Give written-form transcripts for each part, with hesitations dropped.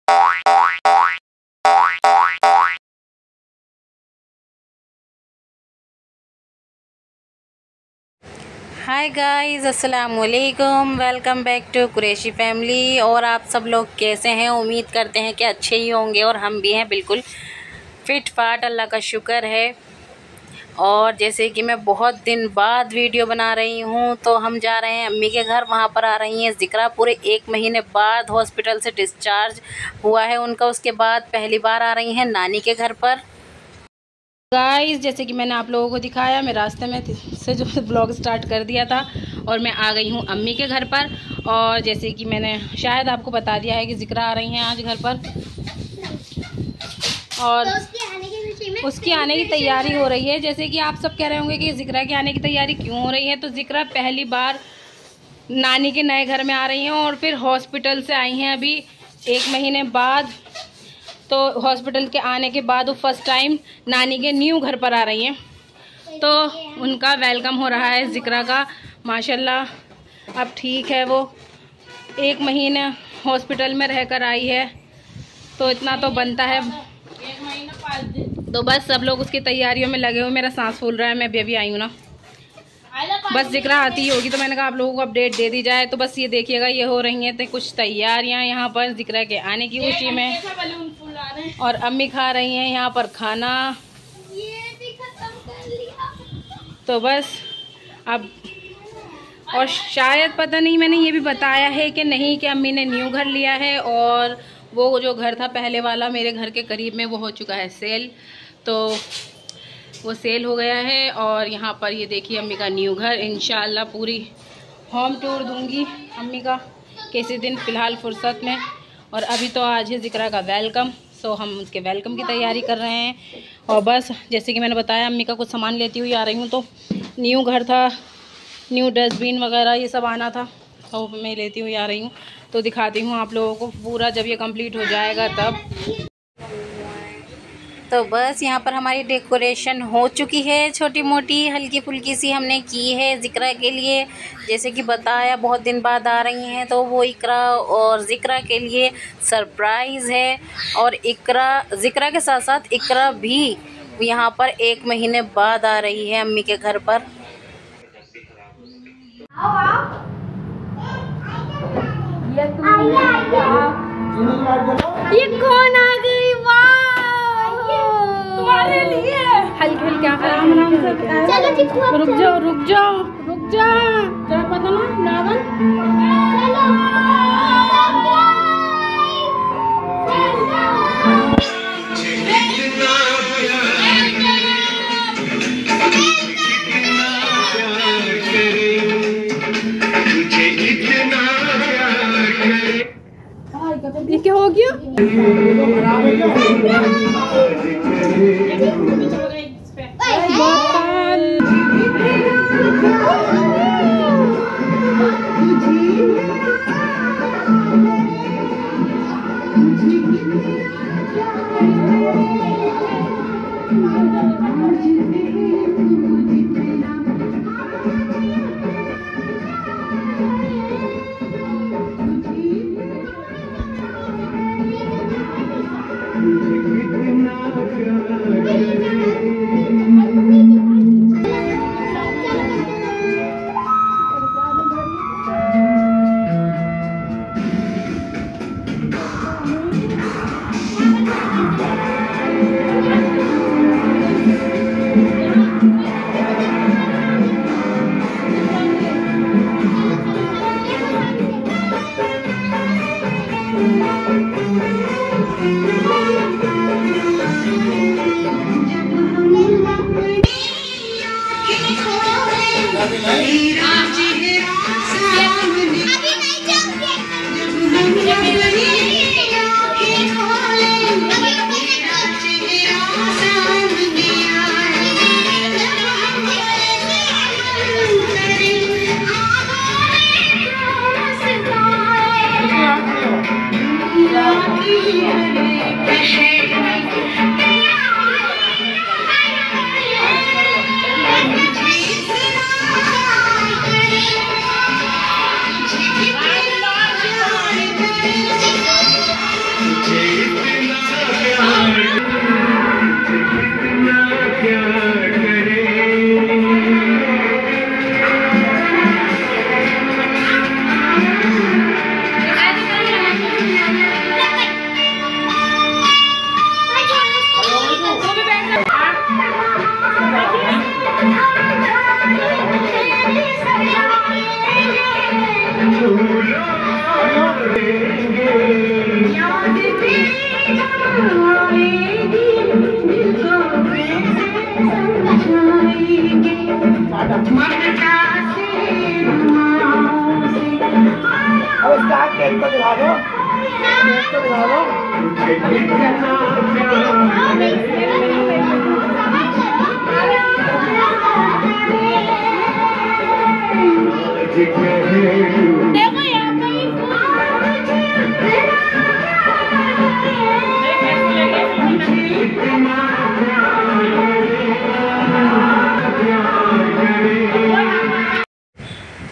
हाय guys, अस्सलाम वालेकुम। Welcome back to Qureshi family. और आप सब लोग कैसे हैं? उम्मीद करते हैं कि अच्छे ही होंगे और हम भी हैं बिल्कुल फिट फाट, अल्लाह का शुक्र है। और जैसे कि मैं बहुत दिन बाद वीडियो बना रही हूं, तो हम जा रहे हैं अम्मी के घर। वहां पर आ रही हैं ज़िक्रा। पूरे 1 महीने बाद हॉस्पिटल से डिस्चार्ज हुआ है उनका। उसके बाद पहली बार आ रही हैं नानी के घर पर। गाइस, जैसे कि मैंने आप लोगों को दिखाया, मैं रास्ते में से जो ब्लॉग स्टार्ट कर दिया था और मैं आ गई हूँ अम्मी के घर पर। और जैसे कि मैंने शायद आपको बता दिया है कि ज़िक्रा आ रही हैं आज घर पर, और तो उसकी आने की तैयारी हो रही है। जैसे कि आप सब कह रहे होंगे कि ज़िक्रा की आने की तैयारी क्यों हो रही है, तो ज़िक्रा पहली बार नानी के नए घर में आ रही हैं और फिर हॉस्पिटल से आई हैं अभी 1 महीने बाद। तो हॉस्पिटल के आने के बाद वो फर्स्ट टाइम नानी के न्यू घर पर आ रही हैं, तो उनका वेलकम हो रहा है ज़िक्रा का। माशाल्लाह अब ठीक है। वो 1 महीने हॉस्पिटल में रहकर आई है, तो इतना तो बनता है। तो बस सब लोग उसकी तैयारियों में लगे हुए। मेरा सांस फूल रहा है, मैं अभी आई हूँ ना। बस ज़िक्रा आती ही होगी, तो मैंने कहा आप लोगों को अपडेट दे दी जाए। तो बस ये देखिएगा, ये हो रही हैं तो कुछ तैयारियां यहाँ पर ज़िक्रा के आने की खुशी में। और अम्मी खा रही हैं यहाँ पर खाना। ये भी खत्म कर लिया। तो बस अब, और शायद पता नहीं मैंने ये भी बताया है कि नहीं, कि अम्मी ने न्यू घर लिया है और वो जो घर था पहले वाला मेरे घर के करीब में, वो हो चुका है सेल। तो वो सेल हो गया है। और यहाँ पर ये देखिए अम्मी का न्यू घर। इंशाल्लाह पूरी होम टूर दूंगी अम्मी का किसी दिन, फ़िलहाल फुर्सत में। और अभी तो आज है ज़िक्रा का वेलकम, सो हम उसके वेलकम की तैयारी कर रहे हैं। और बस जैसे कि मैंने बताया, अम्मी का कुछ सामान लेती हुई आ रही हूँ। तो न्यू घर था, न्यू डस्टबिन वगैरह ये सब आना था, तो मैं लेती हुई आ रही हूँ। तो दिखाती हूँ आप लोगों को पूरा, जब ये कंप्लीट हो जाएगा तब। तो बस यहाँ पर हमारी डेकोरेशन हो चुकी है, छोटी मोटी हल्की फुल्की सी हमने की है ज़िक्रा के लिए। जैसे कि बताया बहुत दिन बाद आ रही हैं, तो वो इकरा और ज़िक्रा के लिए सरप्राइज़ है। और ज़िक्रा के साथ साथ इकरा भी यहाँ पर 1 महीने बाद आ रही है अम्मी के घर पर। ये कौन आ गई? तुम्हारे लिए हल्के हल्के आराम से। रुक जाओ रुक जाओ रुक जाओ, जरा पता ना नावन। ये क्या हो गया?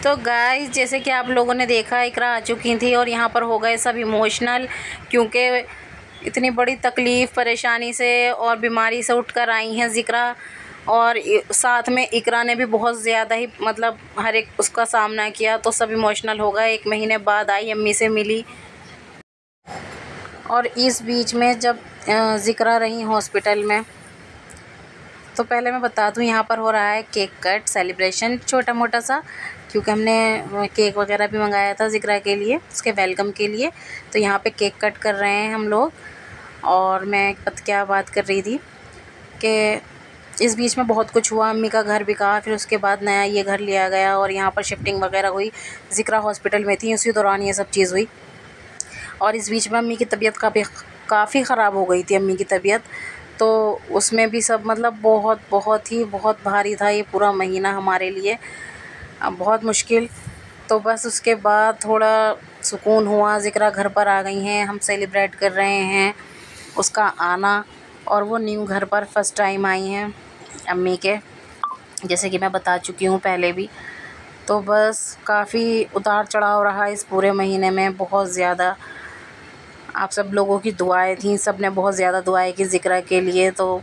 तो गाइस, जैसे कि आप लोगों ने देखा, इकरा आ चुकी थी और यहाँ पर हो गए सब इमोशनल, क्योंकि इतनी बड़ी तकलीफ़ परेशानी से और बीमारी से उठकर आई हैं ज़िक्रा। और साथ में इकरा ने भी बहुत ज़्यादा ही मतलब हर एक उसका सामना किया, तो सब इमोशनल हो गए। 1 महीने बाद आई, अम्मी से मिली। और इस बीच में जब ज़िक्रा रही हॉस्पिटल में, तो पहले मैं बता दूं, यहाँ पर हो रहा है केक कट सेलिब्रेशन, छोटा मोटा सा, क्योंकि हमने केक वगैरह भी मंगाया था ज़िक्रा के लिए, उसके वेलकम के लिए। तो यहाँ पे केक कट कर रहे हैं हम लोग। और मैं क्या बात कर रही थी कि इस बीच में बहुत कुछ हुआ। अम्मी का घर बिका, फिर उसके बाद नया ये घर लिया गया और यहाँ पर शिफ्टिंग वगैरह हुई। ज़िक्रा हॉस्पिटल में थी, उसी दौरान ये सब चीज़ हुई। और इस बीच में अम्मी की तबीयत काफ़ी ख़राब हो गई थी, अम्मी की तबीयत। तो उसमें भी सब मतलब बहुत भारी था ये पूरा महीना हमारे लिए, बहुत मुश्किल। तो बस उसके बाद थोड़ा सुकून हुआ, ज़िक्रा घर पर आ गई हैं, हम सेलिब्रेट कर रहे हैं उसका आना। और वो न्यू घर पर फर्स्ट टाइम आई हैं अम्मी के, जैसे कि मैं बता चुकी हूँ पहले भी। तो बस काफ़ी उतार चढ़ाव रहा इस पूरे महीने में, बहुत ज़्यादा। आप सब लोगों की दुआएं थीं, सब ने बहुत ज़्यादा दुआएं की ज़िक्रा के लिए। तो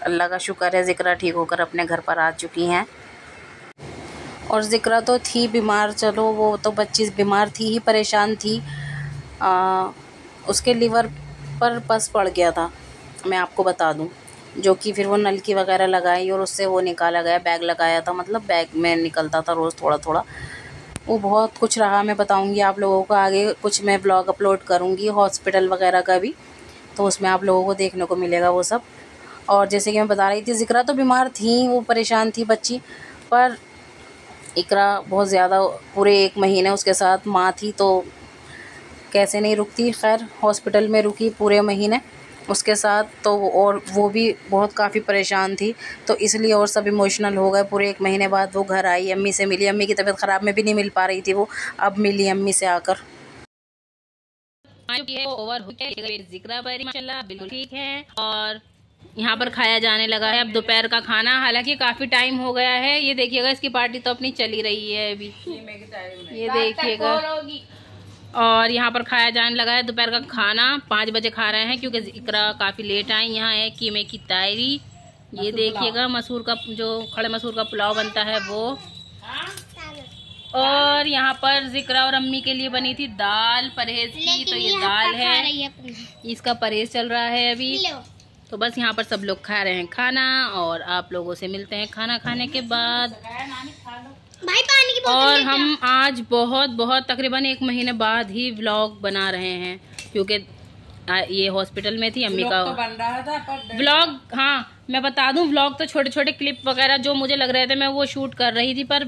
अल्लाह का शुक्र है, ज़िक्रा ठीक होकर अपने घर पर आ चुकी हैं। और ज़िक्रा तो थी बीमार, चलो वो तो बच्ची बीमार थी ही, परेशान थी। उसके लीवर पर पस पड़ गया था, मैं आपको बता दूं, जो कि फिर वो नलकी वगैरह लगाई और उससे वो निकाला गया। बैग लगाया था, मतलब बैग में निकलता था रोज़ थोड़ा थोड़ा। वो बहुत कुछ रहा, मैं बताऊंगी आप लोगों को आगे। कुछ मैं ब्लॉग अपलोड करूंगी हॉस्पिटल वगैरह का भी, तो उसमें आप लोगों को देखने को मिलेगा वो सब। और जैसे कि मैं बता रही थी, ज़िक्रा तो बीमार थी, वो परेशान थी बच्ची, पर इकरा बहुत ज़्यादा पूरे 1 महीने उसके साथ माँ थी, तो कैसे नहीं रुकती। खैर हॉस्पिटल में रुकी पूरे महीने उसके साथ। तो और वो भी बहुत काफ़ी परेशान थी, तो इसलिए और सब इमोशनल हो गए। पूरे 1 महीने बाद वो घर आई, अम्मी से मिली। अम्मी की तबीयत ख़राब में भी नहीं मिल पा रही थी वो, अब मिली अम्मी से आकर। ज़िक्रा माशाल्लाह बिल्कुल ठीक है। और यहाँ पर खाया जाने लगा है अब दोपहर का खाना। हालांकि काफ़ी टाइम हो गया है। ये देखिएगा, इसकी पार्टी तो अपनी चली रही है अभी, ये देखिएगा। और यहाँ पर खाया जाने लगा है दोपहर का खाना। 5 बजे खा रहे हैं, क्योंकि ज़िक्रा काफ़ी लेट आई। यहाँ है कीमे की तायरी, ये देखिएगा, मसूर का जो खड़े मसूर का पुलाव बनता है वो। और यहाँ पर ज़िक्रा और अम्मी के लिए बनी थी दाल परहेज की, तो ये दाल है, इसका परहेज चल रहा है अभी। तो बस यहाँ पर सब लोग खा रहे हैं खाना, और आप लोगों से मिलते हैं खाना खाने के बाद। भाई पानी की बोतल। और हम आज बहुत तकरीबन 1 महीने बाद ही व्लॉग बना रहे हैं, क्योंकि ये हॉस्पिटल में थी अम्मी का तो बन रहा था पर व्लॉग। हाँ मैं बता दूं, व्लॉग तो छोटे छोटे क्लिप वगैरह जो मुझे लग रहे थे मैं वो शूट कर रही थी, पर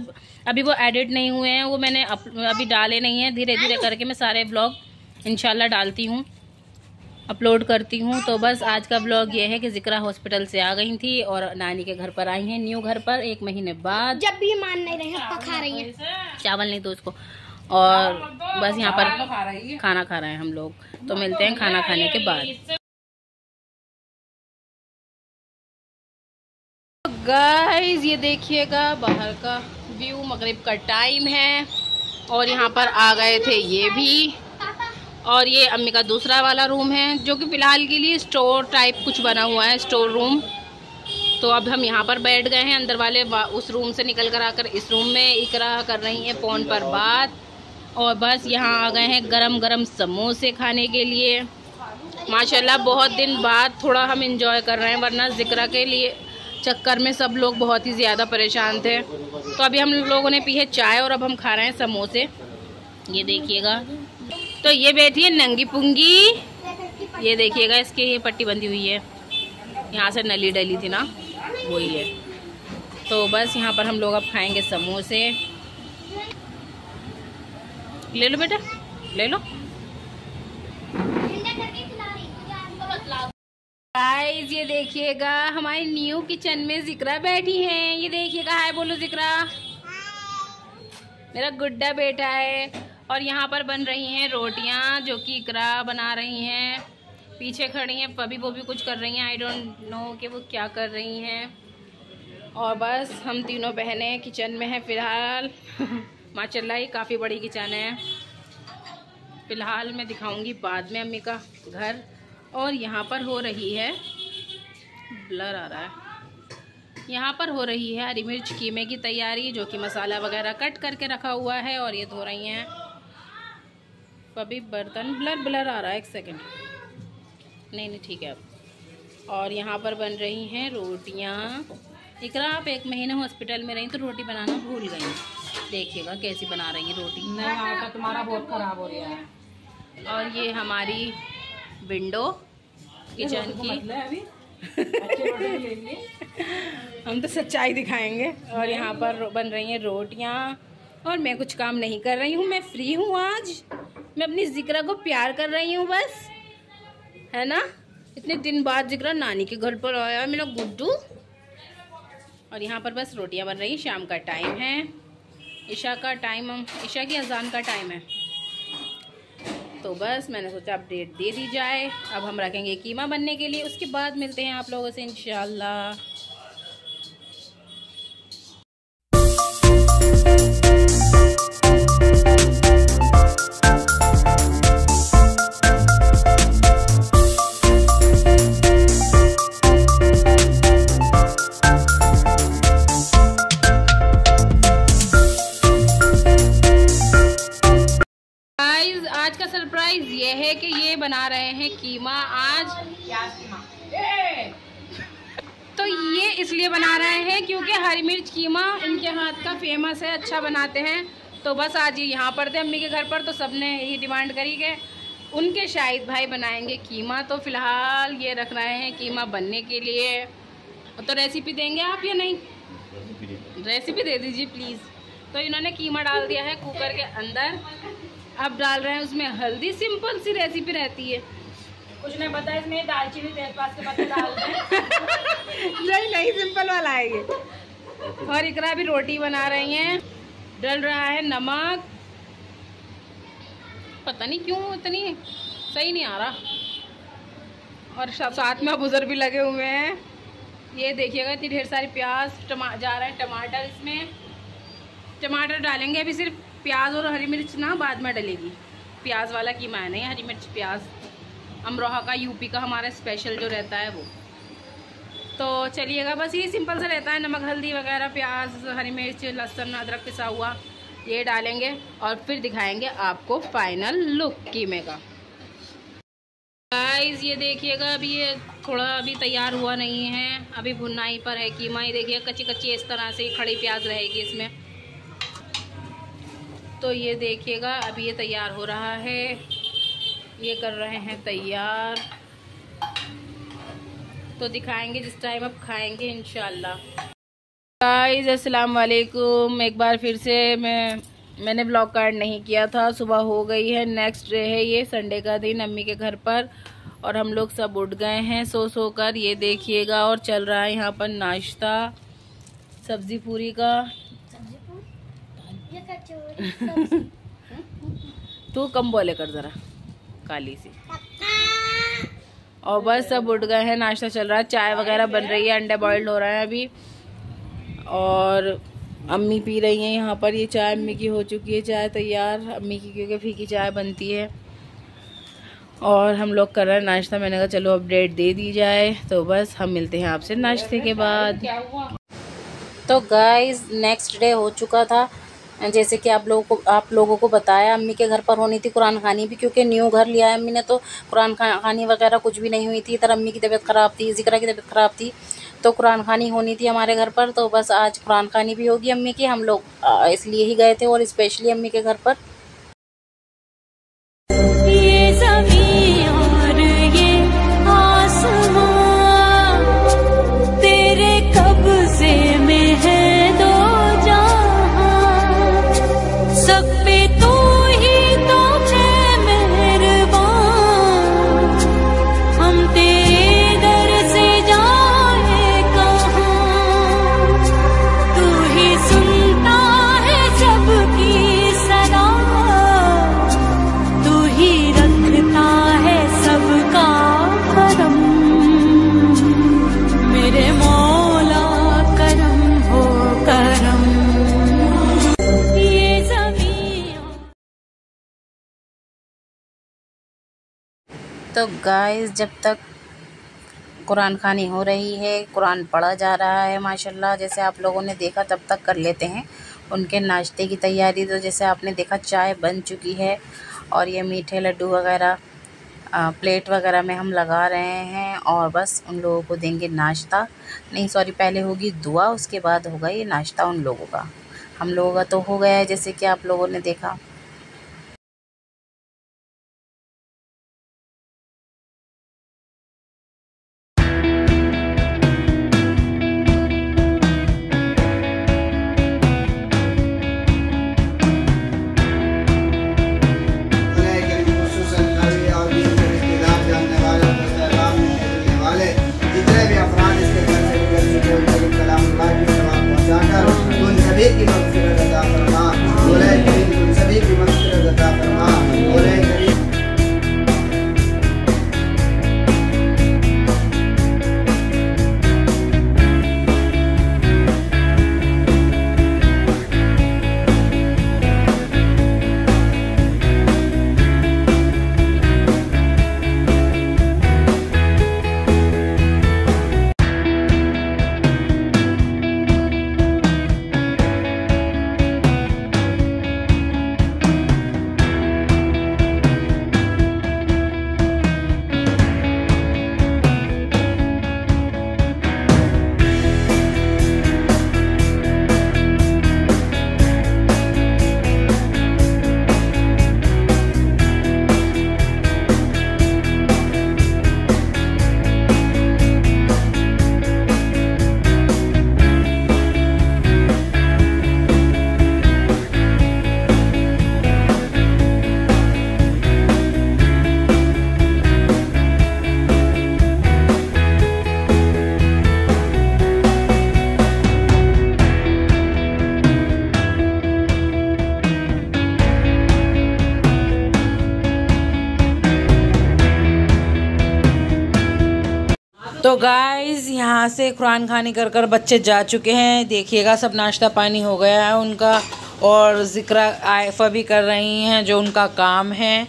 अभी वो एडिट नहीं हुए हैं, वो मैंने अभी डाले नहीं हैं। धीरे धीरे करके मैं सारे व्लॉग इंशाल्लाह डालती हूँ, अपलोड करती हूँ। तो बस आज का व्लॉग ये है कि ज़िक्रा हॉस्पिटल से आ गई थी और नानी के घर पर आई हैं, न्यू घर पर 1 महीने बाद। जब भी मान नहीं रहे हैं, खा रही हैं चावल नहीं तो उसको। और बस यहाँ पर खाना खा रहे हैं हम लोग। तो मिलते हैं खाना खाने के बाद। गाइस ये देखिएगा बाहर का व्यू, मगरिब का टाइम है और यहाँ पर आ गए थे ये भी। और ये अम्मी का दूसरा वाला रूम है जो कि फ़िलहाल के लिए स्टोर टाइप कुछ बना हुआ है, स्टोर रूम। तो अब हम यहाँ पर बैठ गए हैं, अंदर वाले उस रूम से निकल कर आकर इस रूम में इकरा कर रही हैं फ़ोन पर बात। और बस यहाँ आ गए हैं गरम गरम समोसे खाने के लिए। माशाल्लाह बहुत दिन बाद थोड़ा हम इंजॉय कर रहे हैं, वरना ज़िक्रा के लिए चक्कर में सब लोग बहुत ही ज़्यादा परेशान थे। तो अभी हम लोगों ने पी है चाय और अब हम खा रहे हैं समोसे। ये देखिएगा, तो ये बैठी है नंगी पुंगी, ये देखिएगा इसकी ये पट्टी बंधी हुई है, यहाँ से नली डली थी ना, वही है। तो बस यहाँ पर हम लोग अब खाएंगे समोसे। ले लो बेटा, ले लो। गाइस ये देखिएगा हमारी न्यू किचन में ज़िक्रा बैठी हैं। ये देखिएगा, हाय बोलो ज़िक्रा, मेरा गुड्डा बेटा है। और यहाँ पर बन रही हैं रोटियाँ जो कि इकरा बना रही हैं। पीछे खड़ी हैं पबी, वो भी कुछ कर रही हैं, आई डोंट नो कि वो क्या कर रही हैं। और बस हम तीनों बहनें किचन में हैं फ़िलहाल। माशाल्लाह काफ़ी बड़ी किचन है। फ़िलहाल मैं दिखाऊंगी बाद में अम्मी का घर। और यहाँ पर हो रही है, ब्लर आ रहा है, यहाँ पर हो रही है हरी मिर्च कीमे की तैयारी, जो कि मसाला वगैरह कट करके रखा हुआ है। और ये धो रही हैं अभी बर्तन। ब्लर आ रहा है, एक सेकंड, नहीं ठीक है अब। और यहाँ पर बन रही हैं रोटियाँ। इकरा आप 1 महीने हॉस्पिटल में रही तो रोटी बनाना भूल गई। देखिएगा कैसी बना रही है रोटी। नहीं, आटा तुम्हारा बहुत खराब हो रहा है। और ये हमारी विंडो किचन की। अभी अच्छे रोटी लेंगे, हम तो सच्चाई दिखाएंगे। और यहाँ पर बन रही हैं रोटियाँ और मैं कुछ काम नहीं कर रही हूँ, मैं फ्री हूँ आज। मैं अपनी ज़िक्रा को प्यार कर रही हूँ बस, है ना। इतने दिन बाद ज़िक्रा नानी के घर पर आया मेरा गुड्डू। और यहाँ पर बस रोटियाँ बन रही हैं। शाम का टाइम है, ईशा का टाइम, ईशा की अजान का टाइम है। तो बस मैंने सोचा अपडेट दे दी जाए। अब हम रखेंगे कीमा बनने के लिए, उसके बाद मिलते हैं आप लोगों से इंशाल्लाह। आज का सरप्राइज ये है कि ये बना रहे हैं कीमा आज। तो ये इसलिए बना रहे हैं क्योंकि हरी मिर्च कीमा इनके हाथ का फेमस है, अच्छा बनाते हैं। तो बस आज ये यहाँ पर थे अम्मी के घर पर, तो सबने यही डिमांड करी कि उनके शाहिद भाई बनाएंगे कीमा। तो फिलहाल ये रख रहे हैं कीमा बनने के लिए। तो रेसिपी देंगे आप या नहीं? रेसिपी दे दीजिए प्लीज़। तो इन्होंने कीमा डाल दिया है कुकर के अंदर। अब डाल रहे हैं उसमें हल्दी, सिंपल सी रेसिपी रहती है, कुछ नहीं पता इसमें दालचीनी तेजपात के पत्ते डाल दें। नहीं सिंपल वाला है ये। और इकरा भी रोटी बना रही हैं, डल रहा है नमक, पता नहीं क्यों इतनी सही नहीं आ रहा। और साथ में अबूजर भी लगे हुए हैं। ये देखिएगा इतनी ढेर सारी प्याज जा रहे हैं टमाटर, इसमें टमाटर डालेंगे अभी, सिर्फ प्याज और हरी मिर्च ना बाद में डलेगी। प्याज वाला कीमा है, नहीं हरी मिर्च प्याज। अमरोहा का, यूपी का हमारा स्पेशल जो रहता है वो। तो चलिएगा, बस ये सिंपल सा रहता है, नमक हल्दी वगैरह, प्याज हरी मिर्च लहसुन अदरक पिसा हुआ ये डालेंगे और फिर दिखाएंगे आपको फाइनल लुक कीमे का। गाइस ये देखिएगा, अभी ये थोड़ा अभी तैयार हुआ नहीं है, अभी भुनाई पर है कीमा। ये देखिए कच्ची कच्ची इस तरह से खड़ी प्याज रहेगी इसमें। तो ये देखिएगा अभी ये तैयार हो रहा है, ये कर रहे हैं तैयार। तो दिखाएंगे जिस टाइम अब खाएंगे इंशाल्लाह। गाइस अस्सलाम वालेकुम, एक बार फिर से मैंने ब्लॉग कार्ड नहीं किया था। सुबह हो गई है, नेक्स्ट डे है, ये संडे का दिन अम्मी के घर पर। और हम लोग सब उठ गए हैं सो कर। ये देखिएगा, और चल रहा है यहाँ पर नाश्ता सब्जी पूरी का। तू कम बोले कर जरा, काली सी। और बस सब उठ गए हैं, नाश्ता चल रहा है, चाय वगैरह बन रही है, अंडे बॉइल्ड हो रहे हैं अभी। और अम्मी पी रही हैं यहाँ पर ये चाय। अम्मी की हो चुकी है चाय तैयार, अम्मी की क्योंकि फीकी चाय बनती है। और हम लोग कर रहे हैं नाश्ता। मैंने कहा चलो अपडेट दे दी जाए, तो बस हम मिलते हैं आपसे नाश्ते के बाद। तो गाइस नेक्स्ट डे हो चुका था, जैसे कि आप लोगों को बताया। अम्मी के घर पर होनी थी कुरान खानी भी, क्योंकि न्यू घर लिया है अम्मी ने, तो कुरान खानी वगैरह कुछ भी नहीं हुई थी। इधर अम्मी की तबीयत ख़राब थी, ज़िक्रा की तबीयत ख़राब थी, तो कुरान खानी होनी थी हमारे घर पर। तो बस आज कुरान खानी भी होगी अम्मी की। हम लोग इसलिए ही गए थे, और स्पेशली अम्मी के घर पर। ये ज़मीं और ये आसमां तेरे कब्ज़े में है दो जहां, सब पे तू ही तो है मेहरबान, हम तेरे दर से जाए कहाँ, तू ही सुनता है सबकी सदा, तू ही रखता है सबका करम, मेरे मौला करम हो करम। ये ज़मीं तो गाइस जब तक कुरान खानी हो रही है, कुरान पढ़ा जा रहा है माशाल्लाह, जैसे आप लोगों ने देखा, तब तक कर लेते हैं उनके नाश्ते की तैयारी। तो जैसे आपने देखा चाय बन चुकी है, और ये मीठे लड्डू वगैरह प्लेट वगैरह में हम लगा रहे हैं, और बस उन लोगों को देंगे नाश्ता। नहीं सॉरी, पहले होगी दुआ, उसके बाद होगा ये नाश्ता उन लोगों का। हम लोगों का तो हो गया है, जैसे कि आप लोगों ने देखा। तो गाइस यहाँ से कुरान खानी कर कर बच्चे जा चुके हैं। देखिएगा सब नाश्ता पानी हो गया है उनका, और ज़िक्रा आयफ़ा भी कर रही हैं जो उनका काम है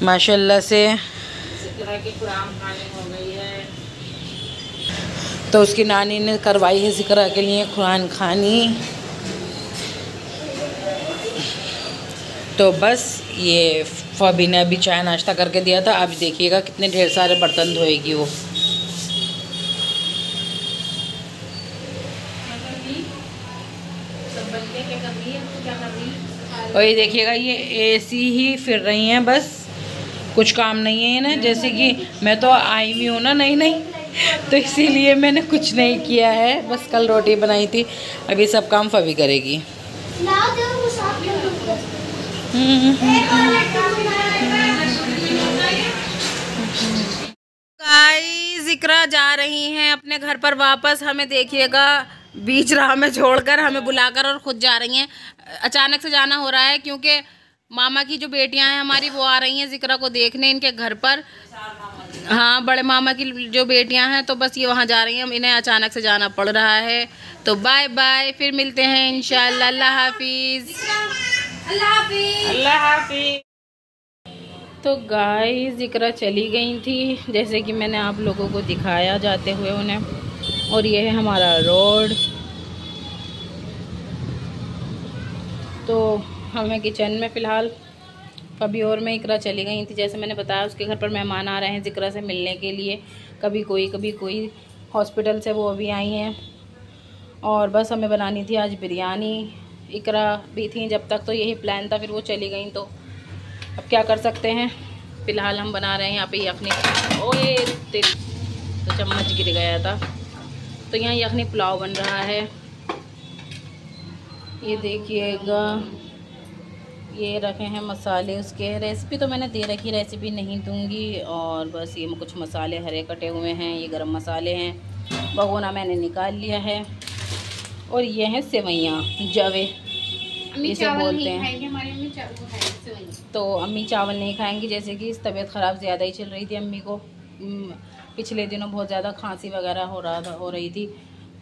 माशाल्लाह से। ज़िक्रा की कुरान खानी हो गई है, तो उसकी नानी ने करवाई है ज़िक्रा के लिए कुरान खानी। तो बस ये फबी ने अभी चाय नाश्ता करके दिया था। अब देखिएगा कितने ढेर सारे बर्तन धोएगी वो। और ये देखिएगा ये एसी ही फिर रही हैं, बस कुछ काम नहीं है ना। जैसे कि मैं तो आई हुई हूँ ना नई, तो इसीलिए मैंने कुछ नहीं किया है, बस कल रोटी बनाई थी। अभी सब काम फबी करेगी। गाइस ज़िक्रा जा रही हैं अपने घर पर वापस। हमें देखिएगा बीच राह में छोड़कर, हमें बुलाकर और खुद जा रही हैं। अचानक से जाना हो रहा है क्योंकि मामा की जो बेटियां हैं हमारी वो आ रही हैं ज़िक्रा को देखने इनके घर पर। हाँ, बड़े मामा की जो बेटियां हैं, तो बस ये वहाँ जा रही हैं। इन्हें अचानक से जाना पड़ रहा है। तो बाय बाय, फिर मिलते हैं इंशाल्लाह। अल्लाह हाफिज़। अल्लाह हाफिज़। अल्लाह हाफिज़। तो गाइस इकरा चली गई थी, जैसे कि मैंने आप लोगों को दिखाया जाते हुए उन्हें। और ये है हमारा रोड। तो हमें किचन में फ़िलहाल कभी और में इकरा चली गई थी, जैसे मैंने बताया उसके घर पर मेहमान आ रहे हैं ज़िक्रा से मिलने के लिए। कभी कोई हॉस्पिटल से वो अभी आई हैं। और बस हमें बनानी थी आज बिरयानी। इकरा भी थी जब तक, तो यही प्लान था, फिर वो चली गई तो अब क्या कर सकते हैं। फ़िलहाल हम बना रहे हैं यहाँ पे यखनी। ओए तेरी तो चम्मच गिर गया था। तो यहाँ यखनी पुलाव बन रहा है, ये देखिएगा। ये रखे हैं मसाले उसके। रेसिपी तो मैंने दे रखी, रेसिपी नहीं दूंगी। और बस ये कुछ मसाले हरे कटे हुए हैं, ये गरम मसाले हैं। भगोना मैंने निकाल लिया है। और ये हैं सेवैयाँ, जवे इसे बोलते हैं। हमारी अम्मी चावल खाएंगी। तो अम्मी चावल नहीं खाएंगी, जैसे कि तबीयत ख़राब ज़्यादा ही चल रही थी अम्मी को। पिछले दिनों बहुत ज़्यादा खांसी वगैरह हो रही थी।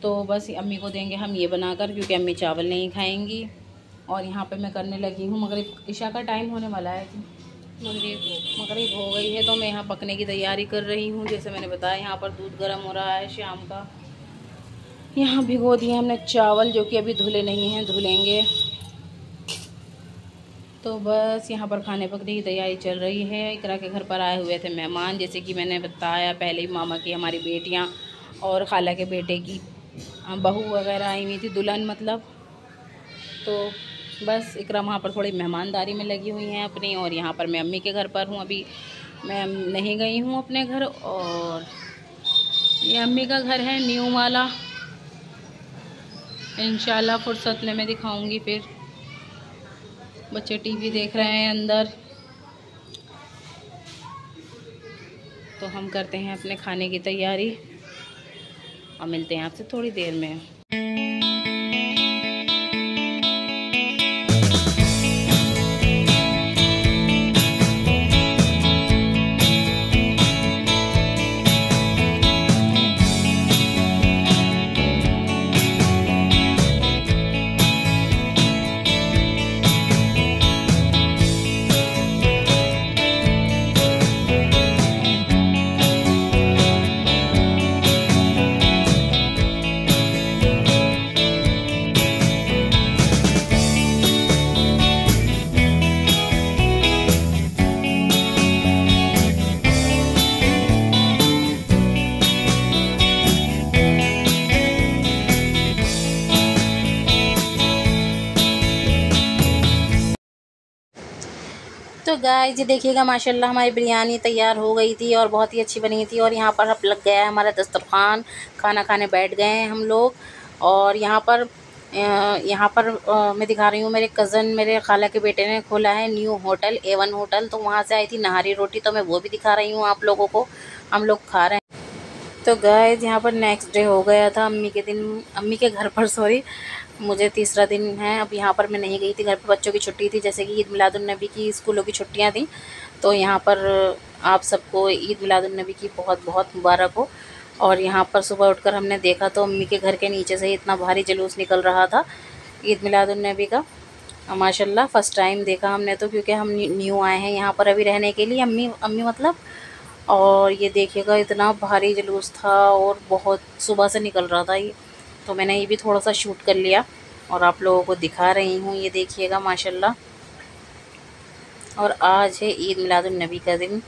तो बस अम्मी को देंगे हम ये बनाकर, क्योंकि अम्मी चावल नहीं खाएंगी। और यहाँ पे मैं करने लगी हूँ मगरिब, इशा का टाइम होने वाला है कि मगरिब हो गई है। तो मैं यहाँ पकने की तैयारी कर रही हूँ। जैसे मैंने बताया यहाँ पर दूध गर्म हो रहा है शाम का। यहाँ भिगो दिए हमने चावल, जो कि अभी धुले नहीं हैं, धुलेंगे। तो बस यहाँ पर खाने पकने की तैयारी चल रही है। इकरा के घर पर आए हुए थे मेहमान, जैसे कि मैंने बताया पहले ही। मामा की हमारी बेटियाँ और खाला के बेटे की बहू वगैरह आई हुई थी, दुल्हन मतलब। तो बस इकरा वहाँ पर थोड़ी मेहमानदारी में लगी हुई हैं अपनी। और यहाँ पर मैं अम्मी के घर पर हूँ, अभी मैं नहीं गई हूँ अपने घर। और ये अम्मी का घर है न्यू वाला, इंशाल्लाह फुर्सत में मैं दिखाऊंगी। फिर बच्चे टीवी देख रहे हैं अंदर। तो हम करते हैं अपने खाने की तैयारी और मिलते हैं आपसे थोड़ी देर में। तो गाइस ये देखिएगा माशाल्लाह हमारी बिरयानी तैयार हो गई थी और बहुत ही अच्छी बनी थी। और यहाँ पर अब लग गया है हमारा दस्तरखान, खाना खाने बैठ गए हैं हम लोग। और यहाँ पर मैं दिखा रही हूँ, मेरे कज़न मेरे खाला के बेटे ने खोला है न्यू होटल, A1 होटल। तो वहाँ से आई थी नहारी रोटी, तो मैं वो भी दिखा रही हूँ आप लोगों को। हम लोग खा रहे हैं। तो गाइस यहाँ पर नेक्स्ट डे हो गया था अम्मी के घर पर, सॉरी, मुझे तीसरा दिन है। अब यहाँ पर मैं नहीं गई थी घर पर, बच्चों की छुट्टी थी, जैसे कि ईद मिलादुन्नबी की स्कूलों की छुट्टियाँ थी। तो यहाँ पर आप सबको ईद मिलादुन्नबी की बहुत बहुत मुबारक हो। और यहाँ पर सुबह उठकर हमने देखा तो अम्मी के घर के नीचे से इतना भारी जुलूस निकल रहा था ईद मिलादुन्नबी का। माशाल्लाह फ़र्स्ट टाइम देखा हमने तो, क्योंकि हम न्यू आए हैं यहाँ पर अभी रहने के लिए, अम्मी मतलब। और ये देखिएगा इतना भारी जुलूस था और बहुत सुबह से निकल रहा था ये। तो मैंने ये भी थोड़ा सा शूट कर लिया और आप लोगों को दिखा रही हूँ। ये देखिएगा माशाल्लाह। और आज है ईद मिलादुन्नबी का दिन।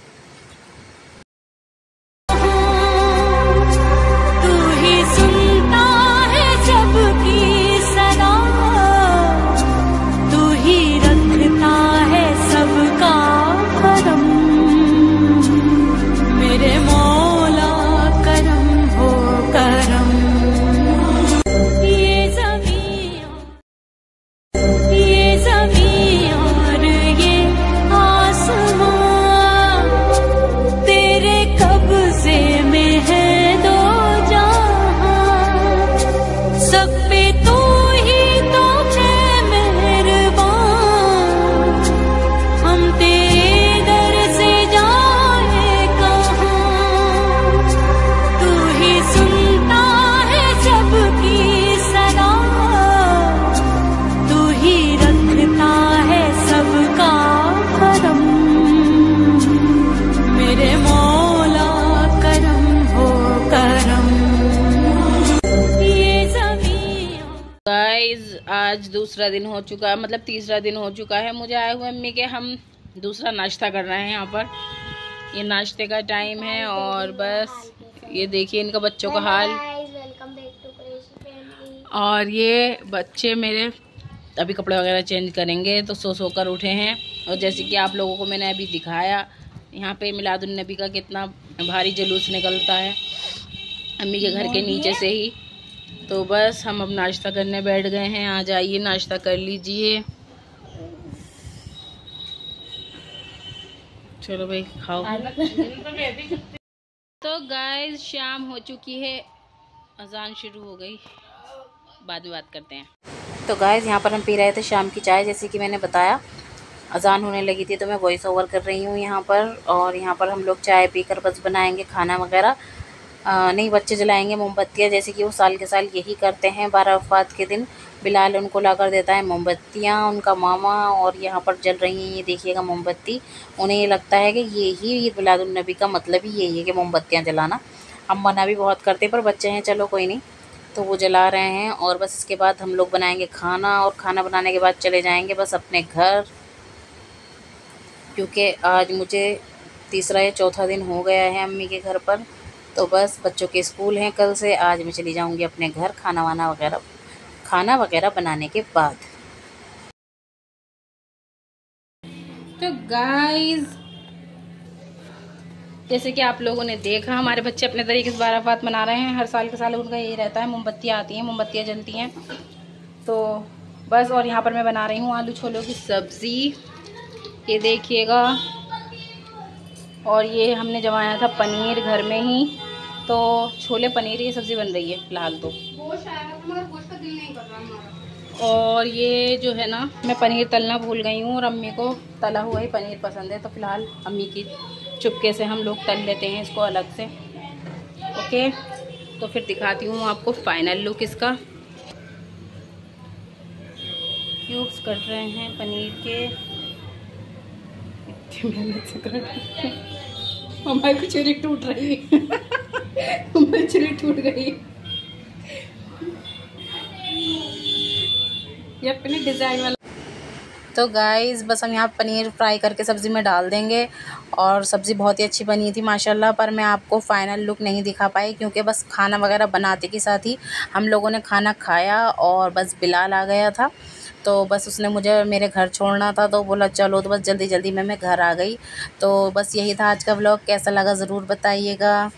आज दूसरा दिन हो चुका है, मतलब तीसरा दिन हो चुका है मुझे आए हुए अम्मी के। हम दूसरा नाश्ता कर रहे हैं यहाँ पर। ये नाश्ते का टाइम है और बस ये देखिए इनका बच्चों का हाल। और ये बच्चे मेरे अभी कपड़े वगैरह चेंज करेंगे तो सो कर उठे हैं। और जैसे कि आप लोगों को मैंने अभी दिखाया, यहाँ पे मिलादुन नबी का कितना भारी जुलूस निकलता है अम्मी के घर के नीचे से ही। तो बस हम अब नाश्ता करने बैठ गए हैं। आ जाइए नाश्ता कर लीजिए। चलो भाई खाओ। तो गाइस शाम हो चुकी है, अजान शुरू हो गई, बाद में बात करते हैं। तो गाइस यहाँ पर हम पी रहे थे शाम की चाय। जैसे कि मैंने बताया अजान होने लगी थी तो मैं वॉइस ओवर कर रही हूँ यहाँ पर। और यहाँ पर हम लोग चाय पीकर बस बनाएंगे खाना वगैरह। नहीं, बच्चे जलाएंगे मोमबत्तियाँ, जैसे कि वो साल के साल यही करते हैं। बारात के दिन बिलाल उनको ला कर देता है मोमबत्तियाँ, उनका मामा। और यहाँ पर जल रही हैं, ये देखिएगा मोमबत्ती। उन्हें ये लगता है कि यही ईद मिलादुन्नबी का मतलब ही यही है कि मोमबत्तियाँ जलाना। हम मना भी बहुत करते हैं पर बच्चे हैं, चलो कोई नहीं। तो वो जला रहे हैं और बस इसके बाद हम लोग बनाएंगे खाना। और खाना बनाने के बाद चले जाएंगे बस अपने घर, क्योंकि आज मुझे तीसरा या चौथा दिन हो गया है अम्मी के घर पर। तो बस बच्चों के स्कूल हैं कल से, आज मैं चली जाऊंगी अपने घर खाना वगैरह बनाने के बाद। तो गाइस जैसे कि आप लोगों ने देखा, हमारे बच्चे अपने तरीके से बारात मना रहे हैं। हर साल के साल उनका यही रहता है, मोमबत्तियाँ आती हैं, मोमबत्तियाँ जलती हैं। तो बस, और यहाँ पर मैं बना रही हूँ आलू छोलों की सब्ज़ी, ये देखिएगा। और ये हमने जमाया था पनीर घर में ही, तो छोले पनीर की सब्ज़ी बन रही है फ़िलहाल तो। और ये जो है ना, मैं पनीर तलना भूल गई हूँ और अम्मी को तला हुआ ही पनीर पसंद है, तो फ़िलहाल अम्मी की चुपके से हम लोग तल लेते हैं इसको अलग से। ओके, तो फिर दिखाती हूँ आपको फाइनल लुक इसका। क्यूब्स कट रहे हैं पनीर के, इतनी मेहनत से कर हमारी कचौरी टूट रही है हमारी कचौरी टूट गई। ये अपने डिज़ाइन वाला। तो गाइस बस हम यहाँ पनीर फ्राई करके सब्ज़ी में डाल देंगे। और सब्ज़ी बहुत ही अच्छी बनी थी माशाल्लाह, पर मैं आपको फ़ाइनल लुक नहीं दिखा पाई क्योंकि बस खाना वगैरह बनाते के साथ ही हम लोगों ने खाना खाया और बस बिलाल आ गया था। तो बस उसने मुझे मेरे घर छोड़ना था, तो बोला चलो, तो बस जल्दी जल्दी मैं घर आ गई। तो बस यही था आज का व्लॉग। कैसा लगा ज़रूर बताइएगा।